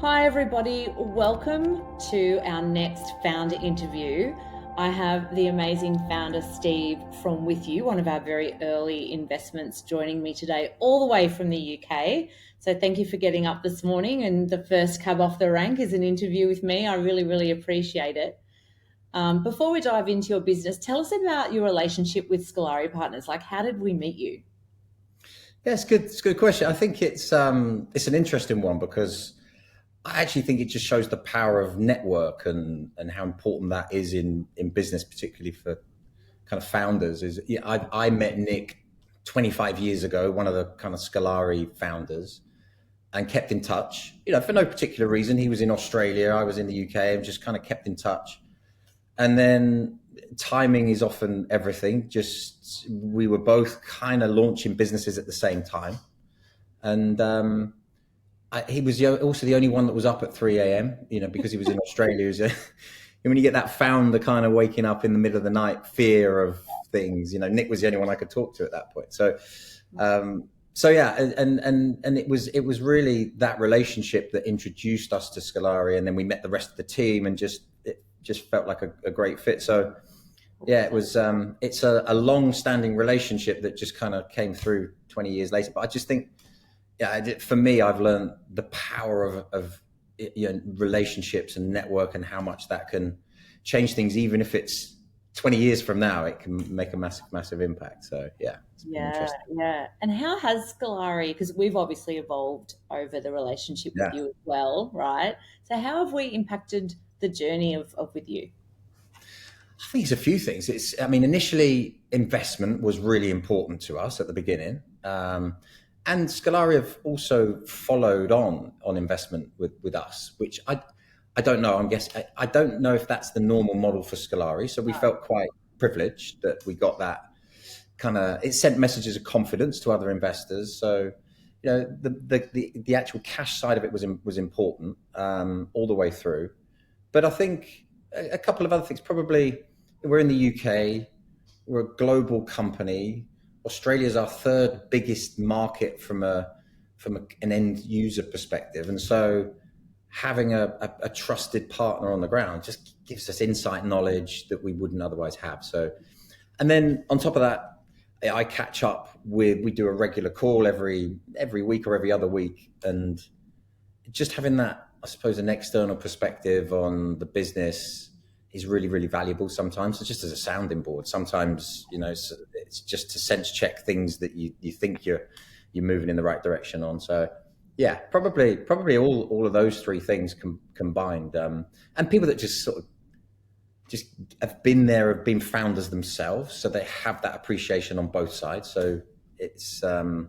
Hi, everybody. Welcome to our next founder interview. I have the amazing founder, Steve, from WithU, one of our very early investments, joining me today, all the way from the UK. So thank you for getting up this morning. And the first cab off the rank is an interview with me. I really, really appreciate it. Before we dive into your business, tell us about your relationship with Scalare Partners. Like, how did we meet you? Yeah, it's good. It's a good question. I think it's an interesting one because I actually think it just shows the power of network and how important that is in business, particularly for kind of founders. Is yeah, I met Nick 25 years ago, one of the kind of Scalari founders, and kept in touch. For no particular reason. He was in Australia, I was in the UK, and just kind of kept in touch. And then timing is often everything. Just we were both kind of launching businesses at the same time, and he was also the only one that was up at 3 a.m. Because he was in Australia. When you get that founder kind of waking up in the middle of the night fear of things, Nick was the only one I could talk to at that point. So yeah, and it was really that relationship that introduced us to Scalare, and then we met the rest of the team, and it just felt like a great fit. So yeah, it's a long-standing relationship that just kind of came through 20 years later. But I just think, yeah, for me, I've learned the power of relationships and network, and how much that can change things. Even if it's 20 years from now, it can make a massive impact. So yeah, it's been Yeah, interesting. yeah. And how has Scalari, because we've obviously evolved over the relationship with Yeah. you as well, right? So how have we impacted the journey of with you? I think it's a few things. Initially, investment was really important to us at the beginning, and Scalari have also followed on investment with us, which I don't know. I don't know if that's the normal model for Scalari. So we felt quite privileged that we got that kind of. It sent messages of confidence to other investors. So the actual cash side of it was important all the way through. But I think a couple of other things. Probably we're in the UK. We're a global company. Australia's our third biggest market from an end user perspective, and so having a trusted partner on the ground just gives us insight knowledge that we wouldn't otherwise have. So, and then on top of that, I catch up with. We do a regular call every week or every other week, and just having that, I suppose, an external perspective on the business is really, really valuable sometimes. It's just as a sounding board. Sometimes, it's just to sense check things that you think you're moving in the right direction on. So yeah, probably all of those three things combined. And people that just sort of just have been there, have been founders themselves, so they have that appreciation on both sides. So it's I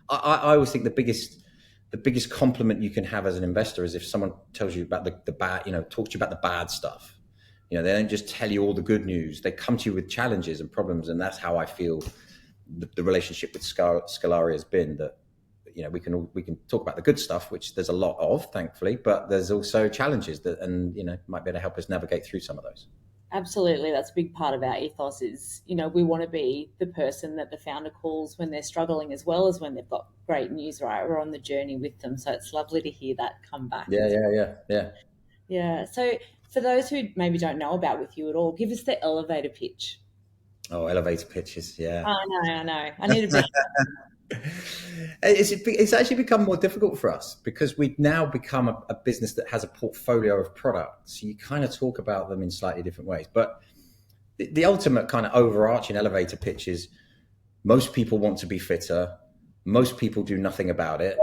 always think the biggest compliment you can have as an investor is if someone tells you about the bad, talks to you about the bad stuff. They don't just tell you all the good news. They come to you with challenges and problems, and that's how I feel the relationship with Scalari has been. That we can talk about the good stuff, which there's a lot of, thankfully, but there's also challenges that, and might be able to help us navigate through some of those. Absolutely. That's a big part of our ethos is, we want to be the person that the founder calls when they're struggling as well as when they've got great news, right? We're on the journey with them. So it's lovely to hear that come back. Yeah, yeah, yeah, yeah. Yeah. So for those who maybe don't know about with you at all, give us the elevator pitch. Oh, elevator pitches, yeah. Oh, no, I know. I need a better. It's actually become more difficult for us because we've now become a business that has a portfolio of products. So you kind of talk about them in slightly different ways. But the ultimate kind of overarching elevator pitch is most people want to be fitter. Most people do nothing about it.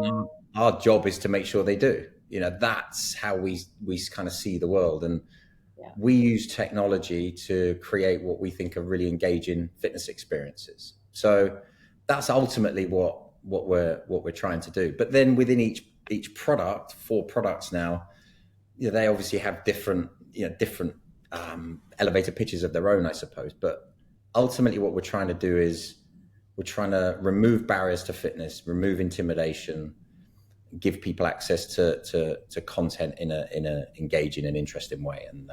And our job is to make sure they do. That's how we kind of see the world. And Yeah. we use technology to create what we think are really engaging fitness experiences. So that's ultimately what we're trying to do. But then within each product, 4 products now, they obviously have different elevator pitches of their own, I suppose. But ultimately, what we're trying to do is we're trying to remove barriers to fitness, remove intimidation, give people access to content in a engaging and interesting way. And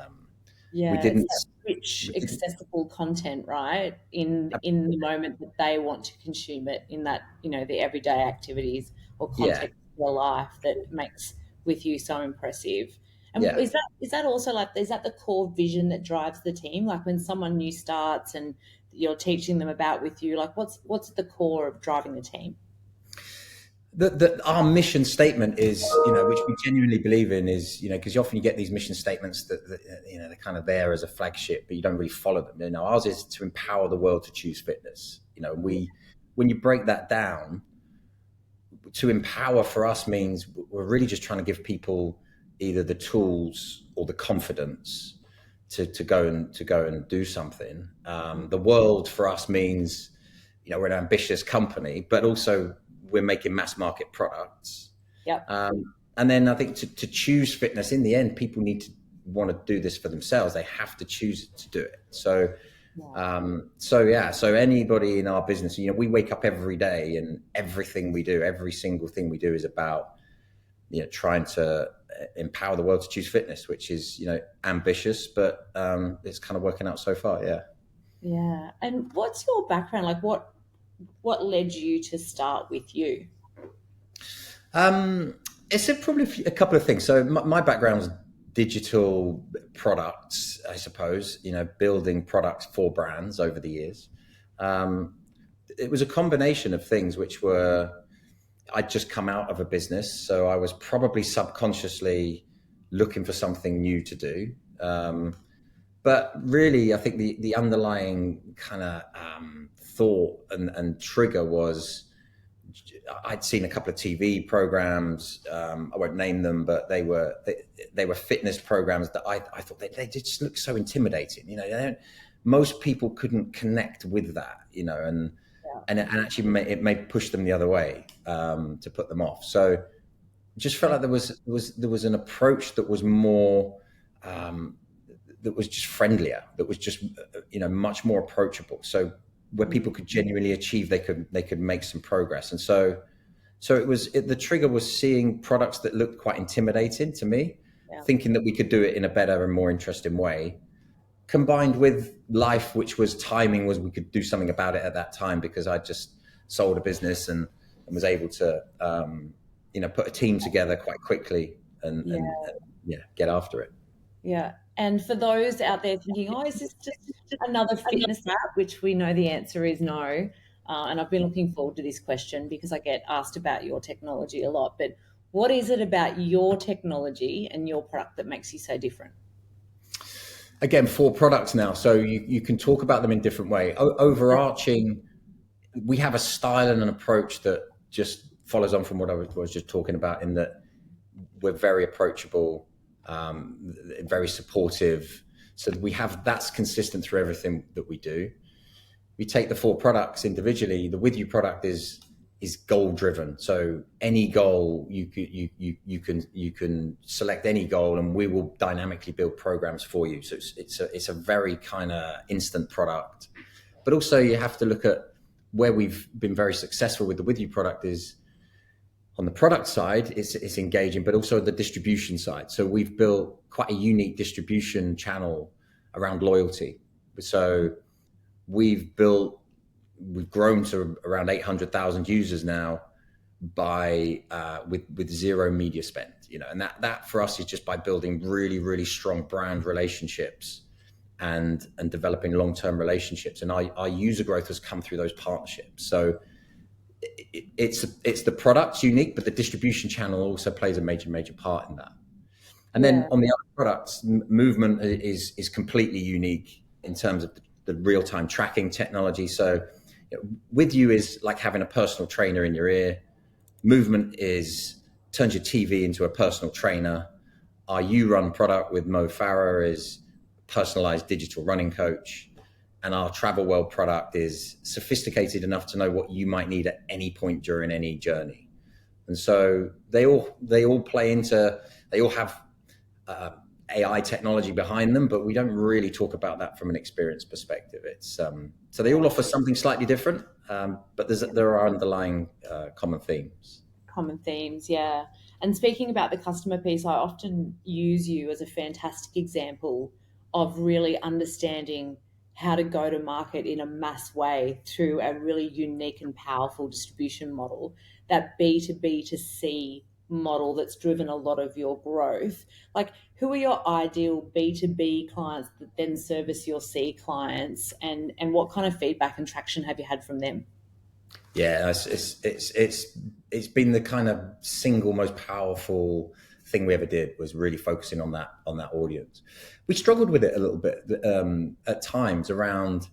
we Yeah, it's didn't. that rich, We didn't accessible content, right? In the moment that they want to consume it, in that the everyday activities or yeah, context of their life that makes with you so impressive. And Yeah. is that also like, is that the core vision that drives the team? Like when someone new starts and you're teaching them about with you, like what's the core of driving the team? Our mission statement is, which we genuinely believe in, is, because often you get these mission statements that they're kind of there as a flagship, but you don't really follow them. Ours is to empower the world to choose fitness. When you break that down, to empower for us means we're really just trying to give people either the tools or the confidence to go and do something. The world for us means, we're an ambitious company, but also we're making mass market products. Yep. And then I think to choose fitness, in the end, people need to want to do this for themselves. They have to choose to do it. So anybody in our business, we wake up every day and everything we do, every single thing we do is about, trying to empower the world to choose fitness, which is, ambitious, but it's kind of working out so far. Yeah. Yeah. And what's your background? Like what led you to start WithU? It's probably a couple of things. So my background's digital products, I suppose, building products for brands over the years. It was a combination of things which were, I'd just come out of a business. So I was probably subconsciously looking for something new to do. But really, I think the underlying kind of thought and trigger was, I'd seen a couple of TV programs. I won't name them, but they were fitness programs that I thought they just looked so intimidating. Most people couldn't connect with that, and actually it may push them the other way, to put them off. So just felt like there was an approach that was more, that was just friendlier, that was just much more approachable. So where people could genuinely achieve, they could make some progress. And so the trigger was seeing products that looked quite intimidating to me, thinking that we could do it in a better and more interesting way, combined with life, which was timing, was we could do something about it at that time, because I just sold a business and was able to put a team together quite quickly and get after it. Yeah. And for those out there thinking, oh, is this just another fitness app? Which we know the answer is no. And I've been looking forward to this question because I get asked about your technology a lot. But what is it about your technology and your product that makes you so different? Again, 4 products now, so you can talk about them in different ways. Overarching, we have a style and an approach that just follows on from what I was just talking about, in that we're very approachable, very supportive. So that's consistent through everything that we do. We take the 4 products individually. The WithU product is goal driven. So any goal you can select any goal, and we will dynamically build programs for you. So it's a very kind of instant product. But also you have to look at where we've been very successful with the WithU product is, on the product side, it's engaging, but also the distribution side. So we've built quite a unique distribution channel around loyalty. So we've grown to around 800,000 users now with zero media spend, and that for us is just by building really, really strong brand relationships and developing long-term relationships. And our user growth has come through those partnerships. So it's the product's unique, but the distribution channel also plays a major part in that. And then on the other products, movement is completely unique in terms of the real-time tracking technology. So WithU is like having a personal trainer in your ear. Movement turns your TV into a personal trainer. Our You Run product with Mo Farah is personalized digital running coach. And our Travel World product is sophisticated enough to know what you might need at any point during any journey. And so they all play into, they all have AI technology behind them, but we don't really talk about that from an experience perspective. It's so they all offer something slightly different, but there are underlying common themes. Common themes, yeah. And speaking about the customer piece, I often use you as a fantastic example of really understanding how to go to market in a mass way through a really unique and powerful distribution model, that B2B to C model that's driven a lot of your growth. Like, who are your ideal B2B clients that then service your C clients, and what kind of feedback and traction have you had from them? Yeah, it's been the kind of single most powerful thing we ever did, was really focusing on that audience. We struggled with it a little bit at times around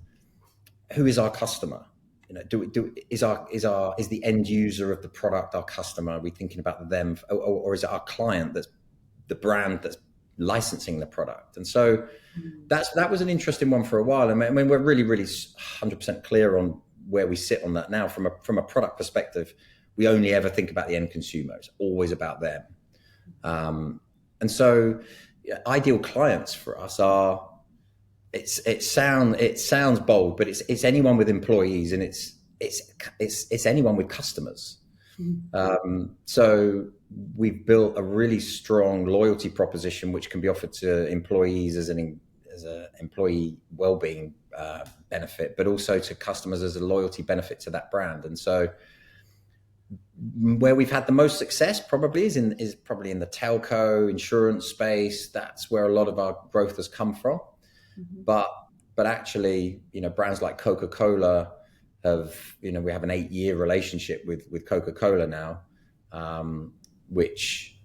who is our customer. Is the end user of the product our customer? Are we thinking about them, or is it our client, that's the brand that's licensing the product? And so that was an interesting one for a while. I mean, we're really 100% clear on where we sit on that now. From a product perspective, we only ever think about the end consumer. It's always about them. And so, yeah, ideal clients for us are, it sounds bold, but it's anyone with employees, and it's anyone with customers. So we've built a really strong loyalty proposition, which can be offered to employees as an employee well-being benefit, but also to customers as a loyalty benefit to that brand. And so where we've had the most success probably is probably in the telco insurance space. That's where a lot of our growth has come from. But actually, brands like Coca-Cola have, we have an 8-year relationship with Coca-Cola now, which,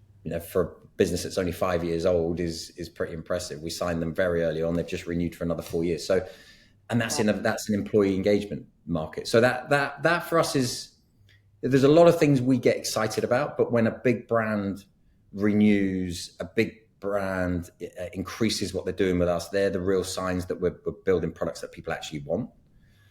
for a business that's only 5 years old is pretty impressive. We signed them very early on. They've just renewed for another 4 years. So, and that's an employee engagement market. So that for us is, there's a lot of things we get excited about, but when a big brand renews, a big brand increases what they're doing with us, they're the real signs that we're building products that people actually want.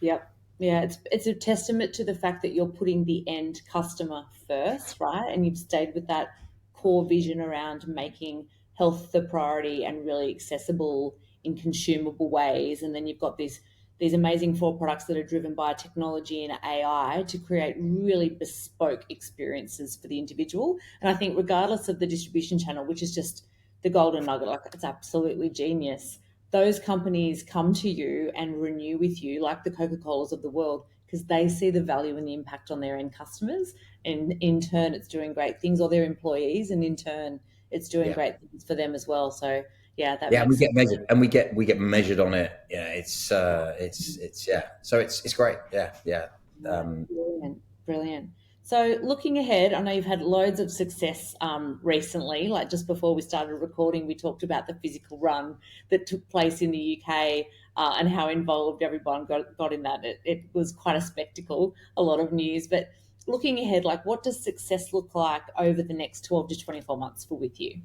Yep. Yeah, it's a testament to the fact that you're putting the end customer first, right? And you've stayed with that core vision around making health the priority and really accessible in consumable ways. And then you've got these amazing 4 products that are driven by technology and AI to create really bespoke experiences for the individual. And I think regardless of the distribution channel, which is just the golden nugget, like it's absolutely genius, those companies come to you and renew with you, like the Coca-Colas of the world, because they see the value and the impact on their end customers. And in turn, it's doing great things, or their employees, and in turn, it's doing great things for them as well. So yeah, that Yeah, makes we get sense. measured, and we get measured on it. Yeah, it's yeah. So it's great. Yeah, yeah. Brilliant, brilliant. So looking ahead, I know you've had loads of success recently. Like just before we started recording, we talked about the physical run that took place in the UK, and how involved everyone got in that. It was quite a spectacle, a lot of news. But looking ahead, like what does success look like over the next 12 to 24 months for WithU?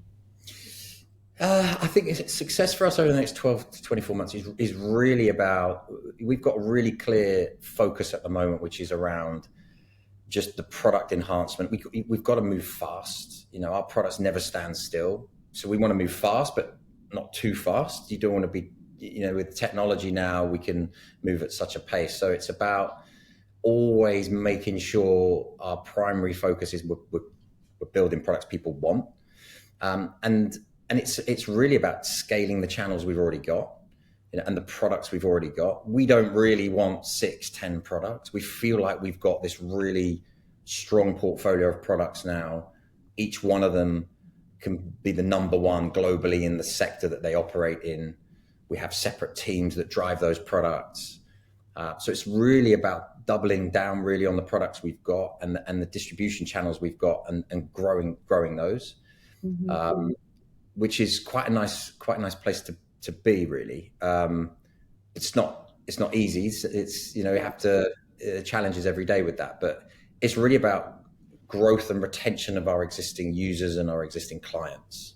I think success for us over the next 12 to 24 months is really about, we've got a really clear focus at the moment, which is around just the product enhancement. We've got to move fast. Our products never stand still. So we want to move fast, but not too fast. You don't want to be, with technology now, we can move at such a pace. So it's about always making sure our primary focus is we're building products people want. And it's really about scaling the channels we've already got, and the products we've already got. We don't really want 6, 10 products. We feel like we've got this really strong portfolio of products now. Each one of them can be the number one globally in the sector that they operate in. We have separate teams that drive those products. So it's really about doubling down really on the products we've got and the distribution channels we've got, and growing those. Which is quite a nice place to be, really. It's not easy. It's you have to challenges every day with that, but it's really about growth and retention of our existing users and our existing clients.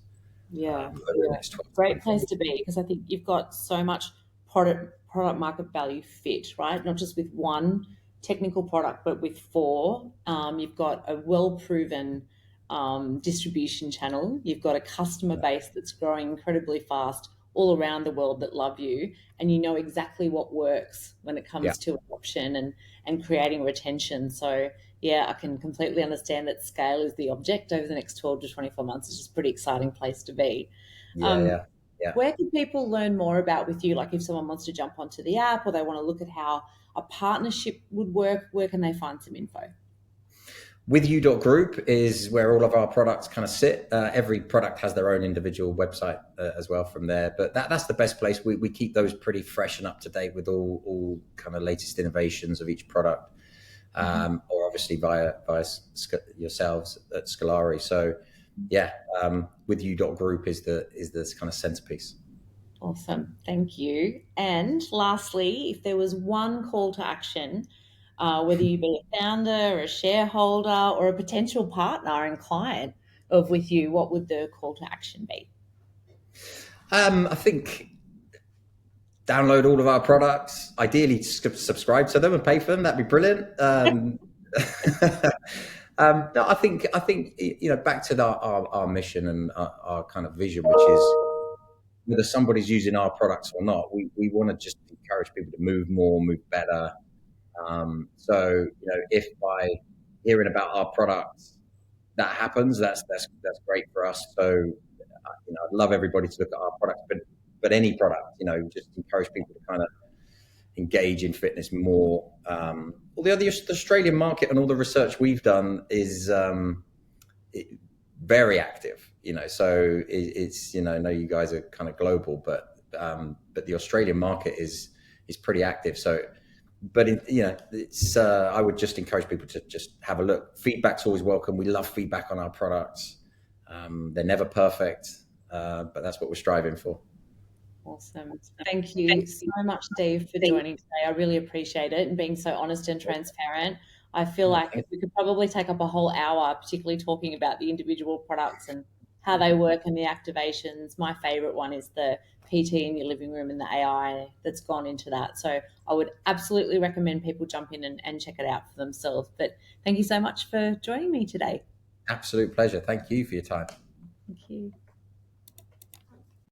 Yeah, Over the next 12 great 24 place months. to be, because I think you've got so much product market value fit, right? Not just with one technical product, but with 4. You've got a well proven distribution channel. You've got a customer base that's growing incredibly fast all around the world that love you, and you know exactly what works when it Yeah, comes to adoption and creating retention. So yeah, I can completely understand that scale is the object over the next 12 to 24 months. It's just a pretty exciting place to be. yeah, Um, yeah, yeah. where can people learn more about WithU? Like if someone wants to jump onto the app, or they want to look at how a partnership would work, where can they find some info? WithU.group is where all of our products kind of sit. Every product has their own individual website as well from there, but that's the best place. We keep those pretty fresh and up to date with all kind of latest innovations of each product, or obviously via yourselves at Scalare. So yeah, WithU.group is the kind of centerpiece. Awesome. Thank you. And lastly, if there was one call to action, whether you be a founder, a shareholder, or a potential partner and client of With You, what would the call to action be? I think download all of our products. Ideally, subscribe to them and pay for them. That'd be brilliant. No, I think back to our mission and our kind of vision, which is whether somebody's using our products or not, we want to just encourage people to move more, move better. So if by hearing about our products that happens, that's great for us. So I'd love everybody to look at our products, but any product, just encourage people to kind of engage in fitness more. Although the Australian market and all the research we've done is very active. So it's I know you guys are kind of global, but the Australian market is pretty active. So, but it's I would just encourage people to just have a look. Feedback's always welcome. We love feedback on our products. They're never perfect, but that's what we're striving for. Awesome. Thank you so much, Steve, for joining today. I really appreciate it and being so honest and transparent. I feel like we could probably take up a whole hour, particularly talking about the individual products and how they work and the activations. My favorite one is the PT in your living room and the AI that's gone into that. So I would absolutely recommend people jump in and check it out for themselves. But thank you so much for joining me today. Absolute pleasure. Thank you for your time.